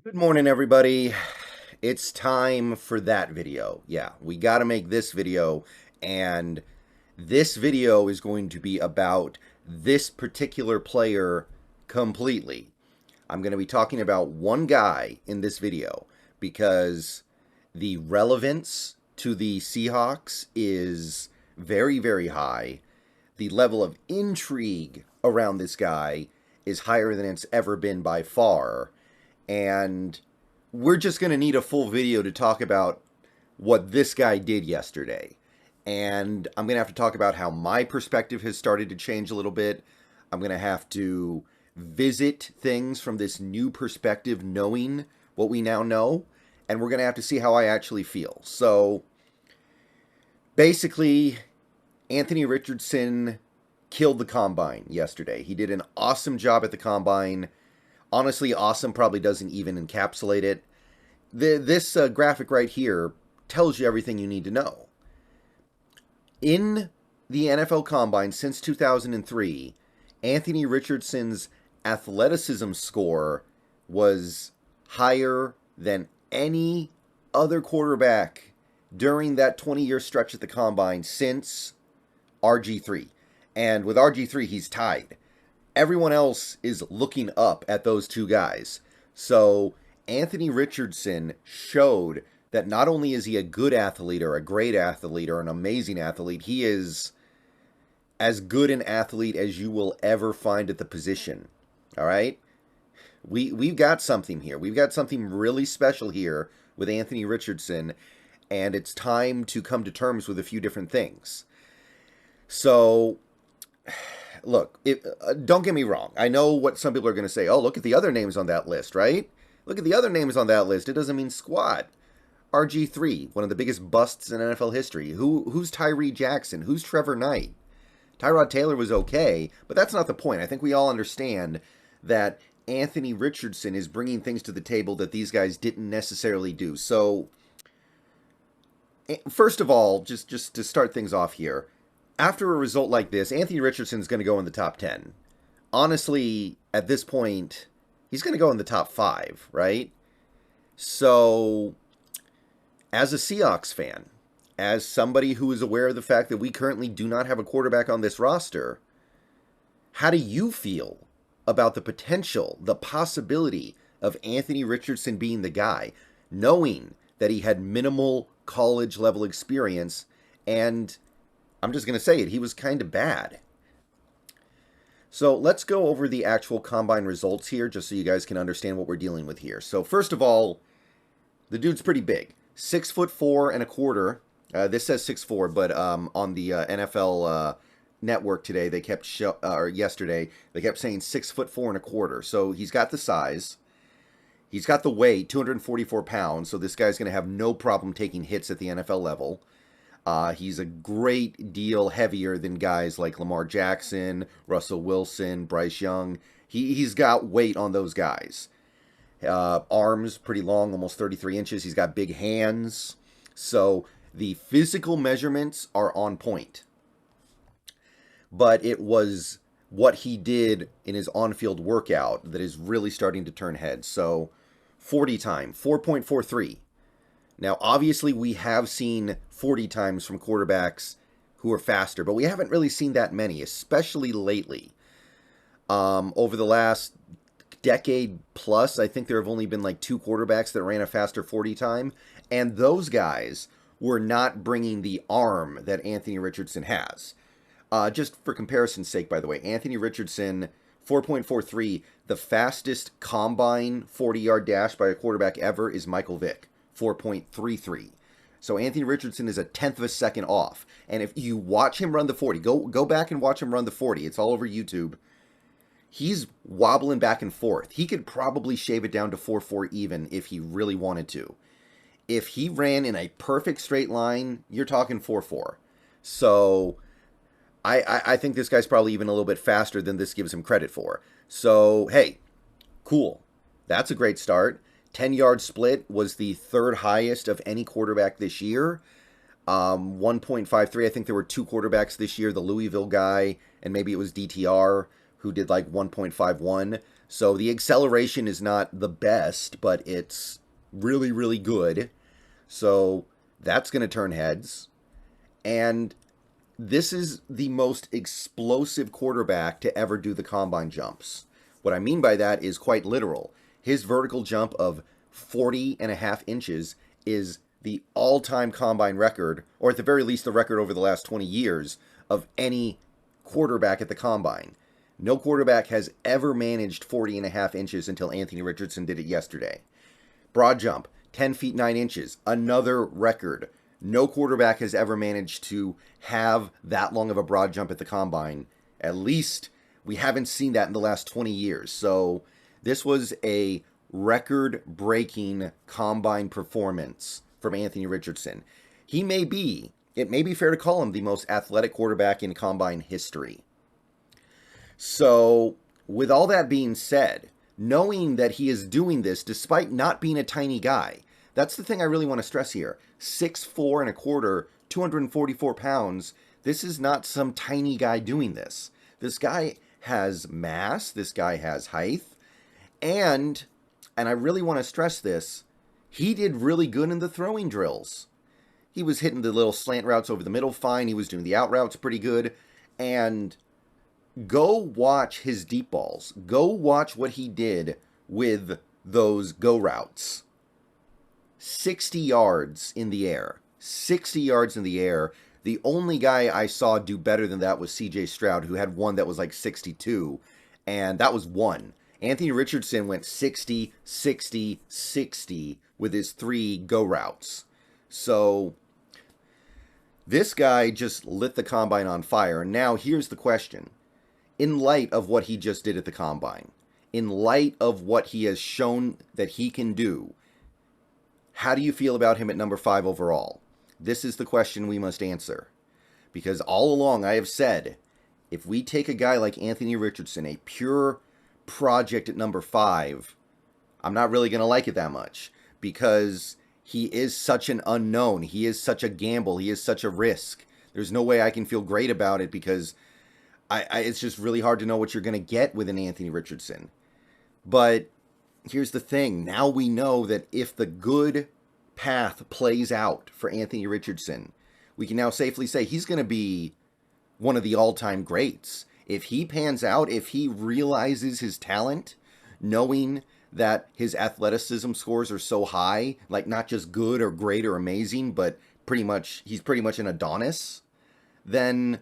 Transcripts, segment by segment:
Good morning, everybody. It's time for that video. Yeah, we got to make this video, and this video is going to be about this particular player completely. I'm going to be talking about one guy in this video because the relevance to the Seahawks is very, very high. The level of intrigue around this guy is higher than it's ever been by far. And we're just going to need a full video to talk about what this guy did yesterday. And I'm going to have to talk about how my perspective has started to change a little bit. I'm going to have to visit things from this new perspective, knowing what we now know. And we're going to have to see how I actually feel. So, basically, Anthony Richardson killed the Combine yesterday. He did an awesome job at the Combine. Honestly, awesome probably doesn't even encapsulate it. This graphic right here tells you everything you need to know. In the NFL Combine since 2003, Anthony Richardson's athleticism score was higher than any other quarterback during that 20-year stretch at the Combine since RG3. And with RG3, he's tied. Everyone else is looking up at those two guys. So Anthony Richardson showed that not only is he a good athlete or a great athlete or an amazing athlete, he is as good an athlete as you will ever find at the position. All right? We've got something here. We've got something really special here with Anthony Richardson, and it's time to come to terms with a few different things. So, look, don't get me wrong. I know what some people are going to say. Oh, look at the other names on that list, right? Look at the other names on that list. It doesn't mean squat. RG3, one of the biggest busts in NFL history. Who's Tyree Jackson? Who's Trevor Knight? Tyrod Taylor was okay, but that's not the point. I think we all understand that Anthony Richardson is bringing things to the table that these guys didn't necessarily do. So, first of all, just to start things off here, after a result like this, Anthony Richardson's going to go in the top 10. Honestly, at this point, he's going to go in the top 5, right? So, as a Seahawks fan, as somebody who is aware of the fact that we currently do not have a quarterback on this roster, how do you feel about the potential, the possibility of Anthony Richardson being the guy, knowing that he had minimal college level experience, and I'm just going to say it, he was kind of bad. So let's go over the actual Combine results here, just so you guys can understand what we're dealing with here. So first of all, the dude's pretty big. 6'4.25". This says 6'4", but on the NFL Network today, they kept or yesterday, they kept saying 6'4.25". So he's got the size. He's got the weight, 244 pounds. So this guy's going to have no problem taking hits at the NFL level. He's a great deal heavier than guys like Lamar Jackson, Russell Wilson, Bryce Young. He's got weight on those guys. Arms pretty long, almost 33 inches. He's got big hands. So the physical measurements are on point. But it was what he did in his on-field workout that is really starting to turn heads. So 40 time, 4.43. Now, obviously, we have seen 40 times from quarterbacks who are faster, but we haven't really seen that many, especially lately. Over the last decade plus, I think there have only been like 2 quarterbacks that ran a faster 40 time, and those guys were not bringing the arm that Anthony Richardson has. Just for comparison's sake, by the way, Anthony Richardson, 4.43, the fastest combine 40-yard dash by a quarterback ever is Michael Vick. 4.33. So Anthony Richardson is a tenth of a second off. And if you watch him run the 40, go back and watch him run the 40. It's all over YouTube. He's wobbling back and forth. He could probably shave it down to 4.4 even if he really wanted to. If he ran in a perfect straight line, you're talking 4.4. So I think this guy's probably even a little bit faster than this gives him credit for. So, hey, cool. That's a great start. 10-yard split was the third highest of any quarterback this year. 1.53. I think there were 2 quarterbacks this year, the Louisville guy, and maybe it was DTR, who did like 1.51. So the acceleration is not the best, but it's really, really good. So that's going to turn heads. And this is the most explosive quarterback to ever do the combine jumps. What I mean by that is quite literal. His vertical jump of 40.5 inches is the all-time combine record, or at the very least the record over the last 20 years, of any quarterback at the combine. No quarterback has ever managed 40.5 inches until Anthony Richardson did it yesterday. Broad jump, 10 feet 9 inches, another record. No quarterback has ever managed to have that long of a broad jump at the combine. At least we haven't seen that in the last 20 years. So this was a record-breaking combine performance from Anthony Richardson. It may be fair to call him the most athletic quarterback in combine history. So with all that being said, knowing that he is doing this despite not being a tiny guy, that's the thing I really want to stress here. 6'4" and a quarter, 244 pounds. This is not some tiny guy doing this. This guy has mass. This guy has height. And I really want to stress this, he did really good in the throwing drills. He was hitting the little slant routes over the middle fine. He was doing the out routes pretty good. And go watch his deep balls. Go watch what he did with those go routes. 60 yards in the air. 60 yards in the air. The only guy I saw do better than that was CJ Stroud, who had one that was like 62. And that was one. Anthony Richardson went 60, 60, 60 with his 3 go routes. So this guy just lit the combine on fire. And now here's the question. In light of what he just did at the combine, in light of what he has shown that he can do, how do you feel about him at number 5 overall? This is the question we must answer. Because all along I have said, if we take a guy like Anthony Richardson, a pure project at number 5, I'm not really going to like it that much. Because he is such an unknown. He is such a gamble. He is such a risk. There's no way I can feel great about it because it's just really hard to know what you're going to get with an Anthony Richardson. But here's the thing. Now we know that if the good path plays out for Anthony Richardson, we can now safely say he's going to be one of the all-time greats. If he pans out, if he realizes his talent, knowing that his athleticism scores are so high, like not just good or great or amazing, but he's pretty much an Adonis, then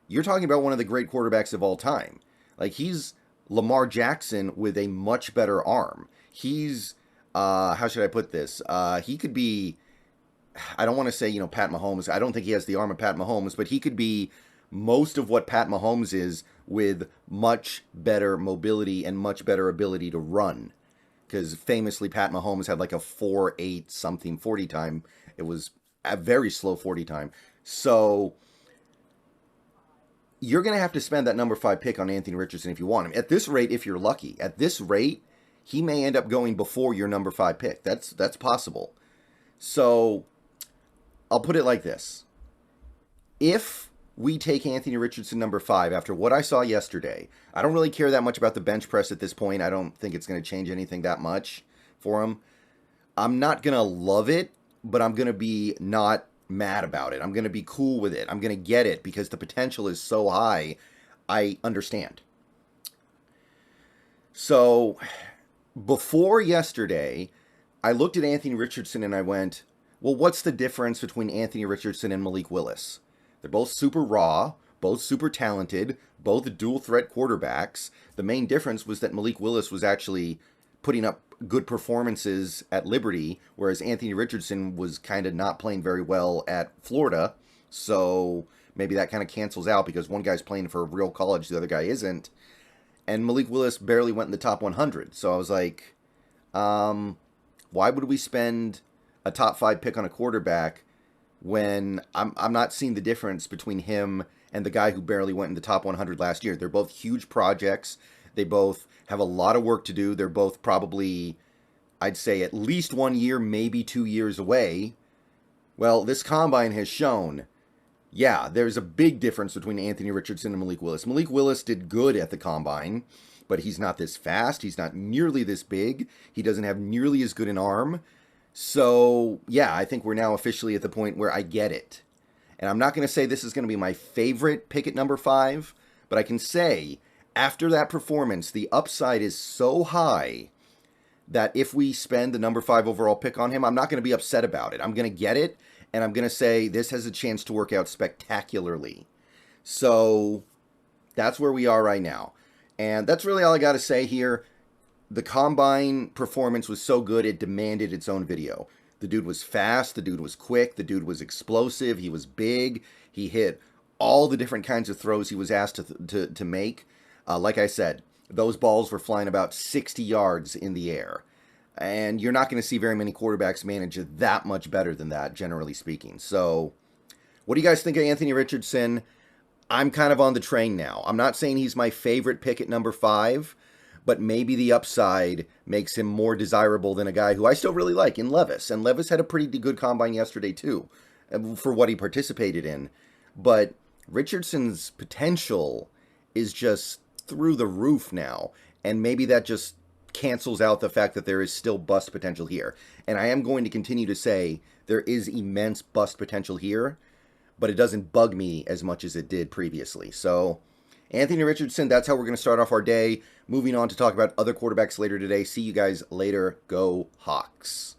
you're talking about one of the great quarterbacks of all time. Like, he's Lamar Jackson with a much better arm. He's, how should I put this? He could be, I don't want to say, Pat Mahomes. I don't think he has the arm of Pat Mahomes, but he could be most of what Pat Mahomes is with much better mobility and much better ability to run. Because famously, Pat Mahomes had like a 4.8 something 40 time. It was a very slow 40 time. So you're going to have to spend that number 5 pick on Anthony Richardson if you want him. At this rate, if you're lucky, at this rate, he may end up going before your number 5 pick. That's possible. So I'll put it like this. If we take Anthony Richardson number 5 after what I saw yesterday, I don't really care that much about the bench press at this point. I don't think it's going to change anything that much for him. I'm not going to love it, but I'm going to be not mad about it. I'm going to be cool with it. I'm going to get it because the potential is so high. I understand. So before yesterday, I looked at Anthony Richardson and I went, well, what's the difference between Anthony Richardson and Malik Willis? They're both super raw, both super talented, both dual threat quarterbacks. The main difference was that Malik Willis was actually putting up good performances at Liberty, whereas Anthony Richardson was kind of not playing very well at Florida. So maybe that kind of cancels out because one guy's playing for a real college, the other guy isn't. And Malik Willis barely went in the top 100. So I was like, why would we spend a top 5 pick on a quarterback when I'm not seeing the difference between him and the guy who barely went in the top 100 last year? They're both huge projects. They both have a lot of work to do. They're both probably, I'd say, at least 1 year, maybe 2 years away. Well, this combine has shown, yeah, there's a big difference between Anthony Richardson and Malik Willis. Malik Willis did good at the combine, but he's not this fast. He's not nearly this big. He doesn't have nearly as good an arm. So, yeah, I think we're now officially at the point where I get it. And I'm not going to say this is going to be my favorite pick at number 5, but I can say after that performance, the upside is so high that if we spend the number 5 overall pick on him, I'm not going to be upset about it. I'm going to get it, and I'm going to say this has a chance to work out spectacularly. So that's where we are right now. And that's really all I got to say here. The combine performance was so good, it demanded its own video. The dude was fast, the dude was quick, the dude was explosive, he was big, he hit all the different kinds of throws he was asked to make. Like I said, those balls were flying about 60 yards in the air. And you're not going to see very many quarterbacks manage it that much better than that, generally speaking. So, what do you guys think of Anthony Richardson? I'm kind of on the train now. I'm not saying he's my favorite pick at number 5, but maybe the upside makes him more desirable than a guy who I still really like in Levis. And Levis had a pretty good combine yesterday, too, for what he participated in. But Richardson's potential is just through the roof now. And maybe that just cancels out the fact that there is still bust potential here. And I am going to continue to say there is immense bust potential here, but it doesn't bug me as much as it did previously. So, Anthony Richardson, that's how we're going to start off our day. Moving on to talk about other quarterbacks later today. See you guys later. Go Hawks.